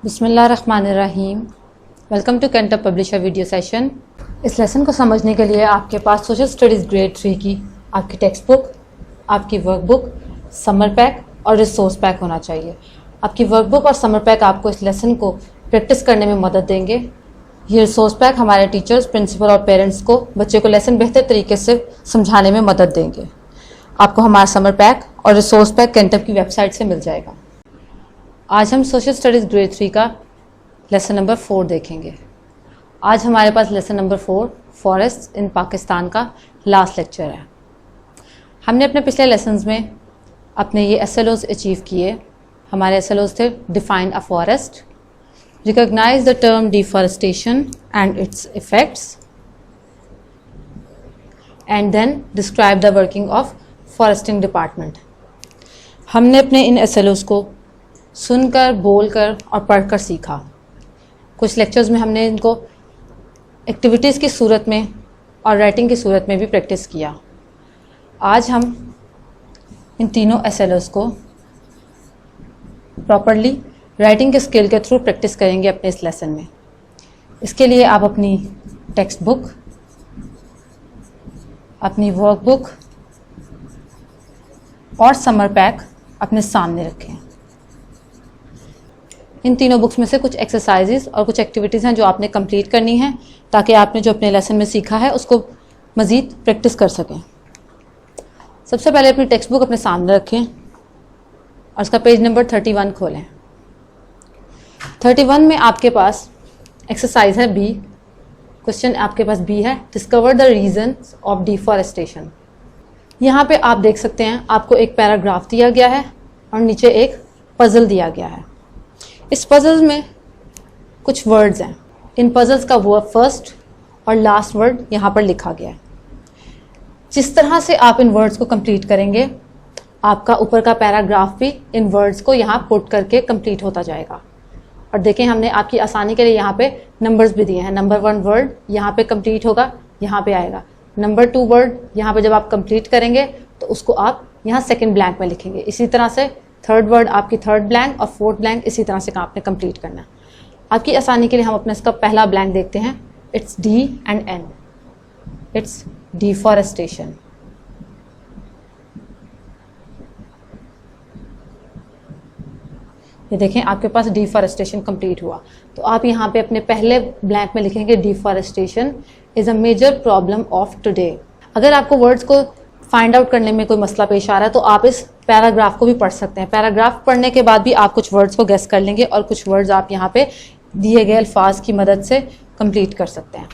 बिस्मिल्लाहिर्रहमानिर्रहीम। Welcome to Cantor publisher video session. इस lesson को समझने के लिए आपके पास सोशल स्टडीज़ ग्रेड 3 की आपकी टेक्स्ट बुक, आपकी वर्कबुक, समर पैक और रिसोर्स पैक होना चाहिए। आपकी वर्कबुक और समर पैक आपको इस लेसन को प्रैक्टिस करने में मदद देंगे। ये रिसोर्स पैक हमारे टीचर्स, प्रिंसिपल और पेरेंट्स को बच्चे को लेसन बेहतर तरीके से समझाने में मदद देंगे। आपको हमारा समर पैक और रिसोर्स पैक कैंटर की वेबसाइट से मिल जाएगा। आज हम सोशल स्टडीज़ ग्रेड 3 का लेसन नंबर 4 देखेंगे। आज हमारे पास lesson number 4 forest in Pakistan का लास्ट लेक्चर है। हमने अपने पिछले लेसन्स में अपने ये SLOs अचीव किए। हमारे SLOs थे define a forest, recognize the term deforestation and its effects, and then describe the working of foresting department. हमने अपने इन SLOs को सुनकर, बोलकर और पढ़कर सीखा। कुछ लेक्चर्स में हमने इनको एक्टिविटीज़ की सूरत में और राइटिंग की सूरत में भी प्रैक्टिस किया। आज हम इन तीनों SLOs को प्रॉपरली राइटिंग के स्किल के थ्रू प्रैक्टिस करेंगे अपने इस लेसन में। इसके लिए आप अपनी टेक्स्ट बुक, अपनी वर्कबुक और समर पैक अपने सामने रखें। इन तीनों बुक्स में से कुछ एक्सरसाइजेस और कुछ एक्टिविटीज़ हैं जो आपने कंप्लीट करनी है, ताकि आपने जो अपने लेसन में सीखा है उसको मज़ीद प्रैक्टिस कर सकें। सबसे पहले अपनी टेक्स्ट बुक अपने सामने रखें और उसका पेज नंबर 31 खोलें। 31 में आपके पास एक्सरसाइज है B। क्वेश्चन आपके पास B है, discover the reasons of deforestation. यहाँ पे आप देख सकते हैं आपको एक पैराग्राफ दिया गया है और नीचे एक पजल दिया गया है। इस पजल में कुछ वर्ड्स हैं। इन पजल्स का वर्ड फर्स्ट और लास्ट वर्ड यहाँ पर लिखा गया है। जिस तरह से आप इन वर्ड्स को कंप्लीट करेंगे, आपका ऊपर का पैराग्राफ भी इन वर्ड्स को यहाँ पुट करके कंप्लीट होता जाएगा। और देखें, हमने आपकी आसानी के लिए यहाँ पे नंबर्स भी दिए हैं। नंबर 1 वर्ड यहाँ पे कंप्लीट होगा, यहाँ पे आएगा। नंबर 2 वर्ड यहाँ पे जब आप कंप्लीट करेंगे तो उसको आप यहाँ सेकेंड ब्लैंक में लिखेंगे। इसी तरह से थर्ड वर्ड आपकी थर्ड ब्लैंक और फोर्थ ब्लैंक, इसी तरह से आपने कंप्लीट करना है। आपकी आसानी के लिए हम अपने इसका पहला ब्लैंक देखते हैं। It's D and N, it's deforestation. ये देखें, आपके पास डिफॉरेस्टेशन कंप्लीट हुआ। तो आप यहाँ पे अपने पहले ब्लैंक में लिखेंगे deforestation is a major problem of today. अगर आपको वर्ड्स को फाइंड आउट करने में कोई मसला पेश आ रहा है तो आप इस पैराग्राफ को भी पढ़ सकते हैं। पैराग्राफ पढ़ने के बाद भी आप कुछ वर्ड्स को गेस कर लेंगे और कुछ वर्ड्स आप यहाँ पे दिए गए अल्फाज की मदद से कंप्लीट कर सकते हैं।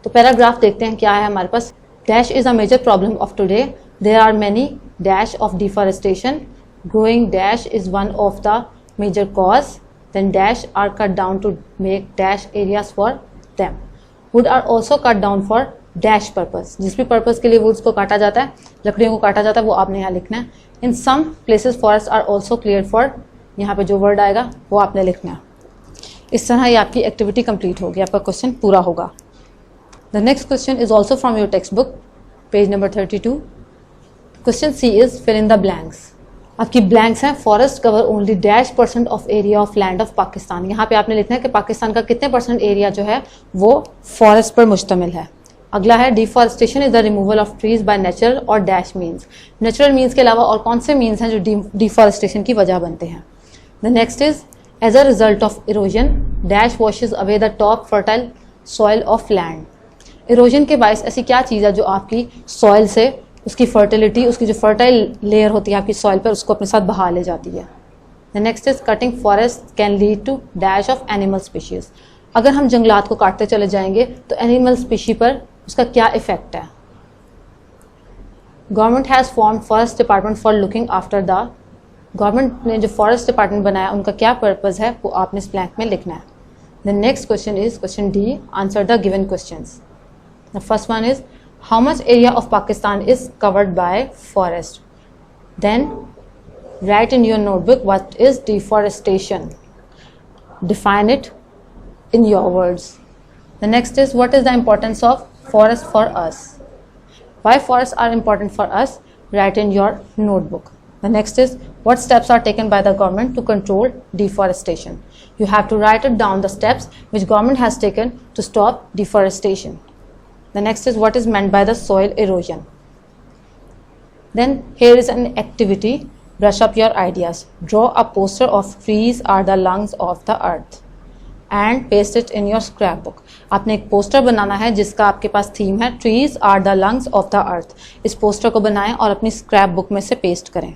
तो पैराग्राफ देखते हैं क्या है हमारे पास। Dash is a major problem of today, there are many dash of deforestation, growing dash is one of the major cause, then dash are cut down to make dash areas for them, wood are also cut down for dash purpose. जिस भी purpose के लिए woods को काटा जाता है, लकड़ियों को काटा जाता है, वो आपने यहाँ लिखना है। In some places forest are also clear for, यहाँ पे जो वर्ड आएगा वो आपने लिखना है। इस तरह ये आपकी एक्टिविटी कंप्लीट होगी, आपका क्वेश्चन पूरा होगा। The next question is also from your text book, page number 32। Question C is fill in the blanks. आपकी ब्लैंक्स हैं, forest cover only dash % of area of land of Pakistan. यहाँ पे आपने लिखना है कि पाकिस्तान का कितने % एरिया जो है वो फॉरेस्ट पर मुश्तमिल है। अगला है deforestation is the removal of trees by natural और डैश मीन्स। नेचुरल मीन्स के अलावा और कौन से मीन्स हैं जो डिफॉरेस्टेशन की वजह बनते हैं। The next is as a result of erosion dash washes away the top fertile soil of land. Erosion के बायस ऐसी क्या चीज़ है जो आपकी सॉइल से उसकी फर्टिलिटी, उसकी जो फर्टाइल लेयर होती है आपकी सॉइल पर, उसको अपने साथ बहा ले जाती है। The next is cutting forest can lead to dash of animal species. अगर हम जंगलात को काटते चले जाएंगे तो एनिमल स्पीशी पर उसका क्या इफेक्ट है। Government has form forest department for looking after the. Government ने जो फॉरेस्ट डिपार्टमेंट बनाया उनका क्या पर्पज़ है वो आपने इस ब्लैंक में लिखना है। The next question is question D, answer the given questions. The first one is how much area of Pakistan is covered by forest, then write in your notebook what is deforestation, define it in your words. The next is what is the importance of forest for us. Why forests are important for us? Write in your notebook. The next is what steps are taken by the government to control deforestation. You have to write it down the steps which government has taken to stop deforestation. The next is what is meant by the soil erosion. Then here is an activity, brush up your ideas. Draw a poster of trees are the lungs of the earth and paste it in your scrapbook. आपने एक poster बनाना है जिसका आपके पास theme है trees are the lungs of the earth. इस poster को बनाएं और अपनी स्क्रैप बुक में से पेस्ट करें.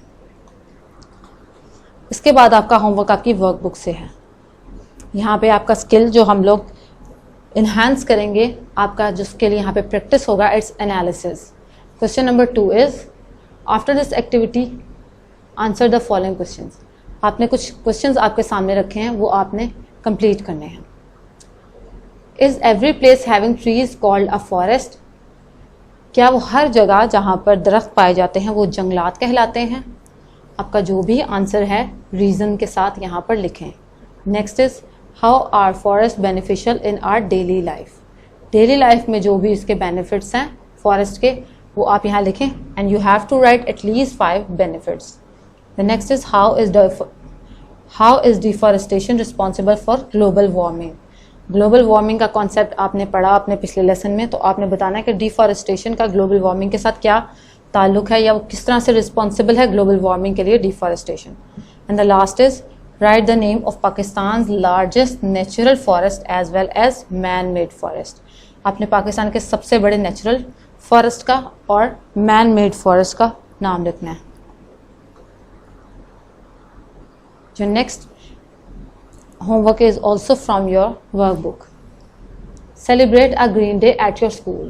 इसके बाद आपका होमवर्क आपकी वर्कबुक से है. यहाँ पे आपका स्किल जो हम लोग इन्हांस करेंगे, आपका जो स्किल यहाँ पे प्रैक्टिस होगा, it's analysis. Question number 2 is after this activity answer the following questions. आपने कुछ क्वेश्चंस आपके सामने रखे हैं, वो आपने कंप्लीट करने हैं. Is every place having trees called a forest? क्या वो हर जगह जहाँ पर दरख्त पाए जाते हैं वो जंगलात कहलाते हैं? आपका जो भी आंसर है रीज़न के साथ यहाँ पर लिखें. Next is how are forest beneficial in our daily life? Daily life में जो भी इसके बेनिफिट्स हैं फॉरेस्ट के, वो आप यहाँ लिखें and you have to write at least 5 benefits. The next is how is deforestation responsible for global warming? Global warming का कॉन्सेप्ट आपने पढ़ा अपने पिछले लेसन में, तो आपने बताना है कि डिफॉरेस्टेशन का ग्लोबल वार्मिंग के साथ क्या ताल्लुक है या वो किस तरह से रिस्पॉन्सिबल है ग्लोबल वार्मिंग के लिए deforestation. And the last is write the name of Pakistan largest natural forest as well as man made forest. आपने पाकिस्तान के सबसे बड़े नेचुरल फॉरेस्ट का और मैन मेड फॉरेस्ट का नाम लिखना है. जो next homework is also from your workbook. Celebrate a green day at your school.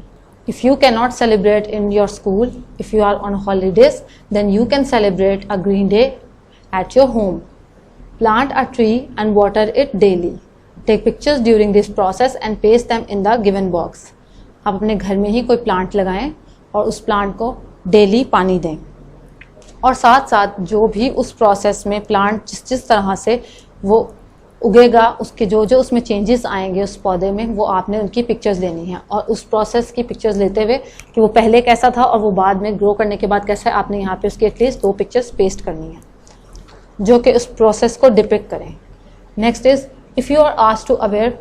If you cannot celebrate in your school, if you are on holidays, then you can celebrate a green day at your home. Plant a tree and water it daily. Take pictures during this process and paste them in the given box. आप अपने घर में ही कोई plant लगाएं और उस plant को daily पानी दें. और साथ साथ जो भी उस प्रोसेस में प्लांट जिस तरह से वो उगेगा, उसके जो उसमें चेंजेस आएंगे उस पौधे में, वो आपने उनकी पिक्चर्स लेनी है. और उस प्रोसेस की पिक्चर्स लेते हुए कि वो पहले कैसा था और वो बाद में ग्रो करने के बाद कैसा है, आपने यहाँ पे उसकी एटलीस्ट 2 पिक्चर्स पेस्ट करनी है जो कि उस प्रोसेस को डिपिक्ट करें. Next is if you are asked to aware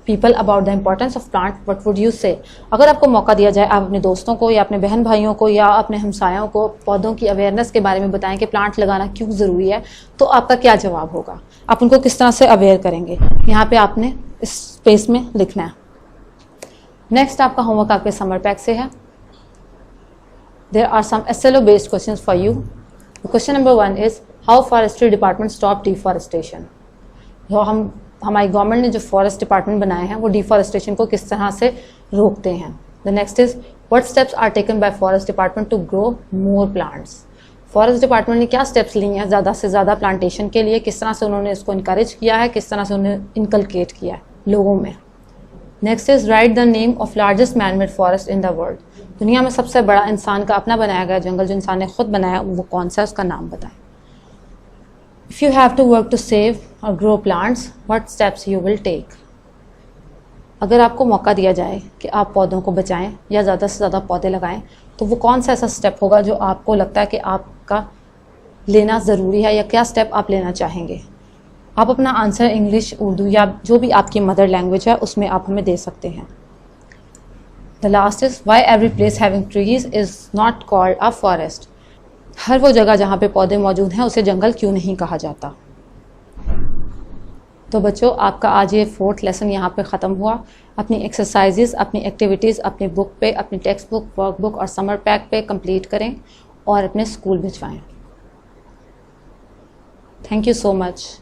people about the importance of plant, what would you say? अगर आपको मौका दिया जाए आप अपने दोस्तों को या अपने बहन भाइयों को या अपने हमसायों को पौधों की अवेयरनेस के बारे में बताएं कि प्लांट लगाना क्यों ज़रूरी है, तो आपका क्या जवाब होगा? आप उनको किस तरह से अवेयर करेंगे? यहाँ पे आपने इस स्पेस में लिखना है. नेक्स्ट आपका होमवर्क आपके समर पैक से है. There are some SLO based question for you. Question number 1 is how forestry department stop deforestation? हमारी गवर्नमेंट ने जो फॉरेस्ट डिपार्टमेंट बनाए हैं वो डिफॉरेस्टेशन को किस तरह से रोकते हैं. The next is what steps are taken by forest department to grow more plants? Forest department ने क्या स्टेप्स लिए हैं ज़्यादा से ज़्यादा प्लांटेशन के लिए, किस तरह से उन्होंने इसको इनकरेज किया है, किस तरह से उन्हें इनकलकेट किया है लोगों में. Next is write the name of largest man made forest in the world. दुनिया में सबसे बड़ा इंसान का अपना बनाया गया जंगल जो इंसान ने खुद बनाया वो कौन सा है, उसका नाम बताएं. If you have to work to save or grow plants, what steps you will take? अगर आपको मौका दिया जाए कि आप पौधों को बचाएं या ज़्यादा से ज़्यादा पौधे लगाएं, तो वो कौन सा ऐसा स्टेप होगा जो आपको लगता है कि आपका लेना ज़रूरी है, या क्या स्टेप आप लेना चाहेंगे? आप अपना आंसर इंग्लिश, उर्दू या जो भी आपकी मदर लैंग्वेज है उसमें आप हमें दे सकते हैं. The last is why every place having trees is not called a forest? हर वो जगह जहाँ पे पौधे मौजूद हैं उसे जंगल क्यों नहीं कहा जाता? तो बच्चों, आपका आज ये 4th लेसन यहाँ पे ख़त्म हुआ. अपनी एक्सरसाइजेस, अपनी एक्टिविटीज़ अपनी बुक पे, अपनी टेक्स्ट बुक, वर्कबुक और समर पैक पे कंप्लीट करें और अपने स्कूल भिजवाएं. Thank you so much.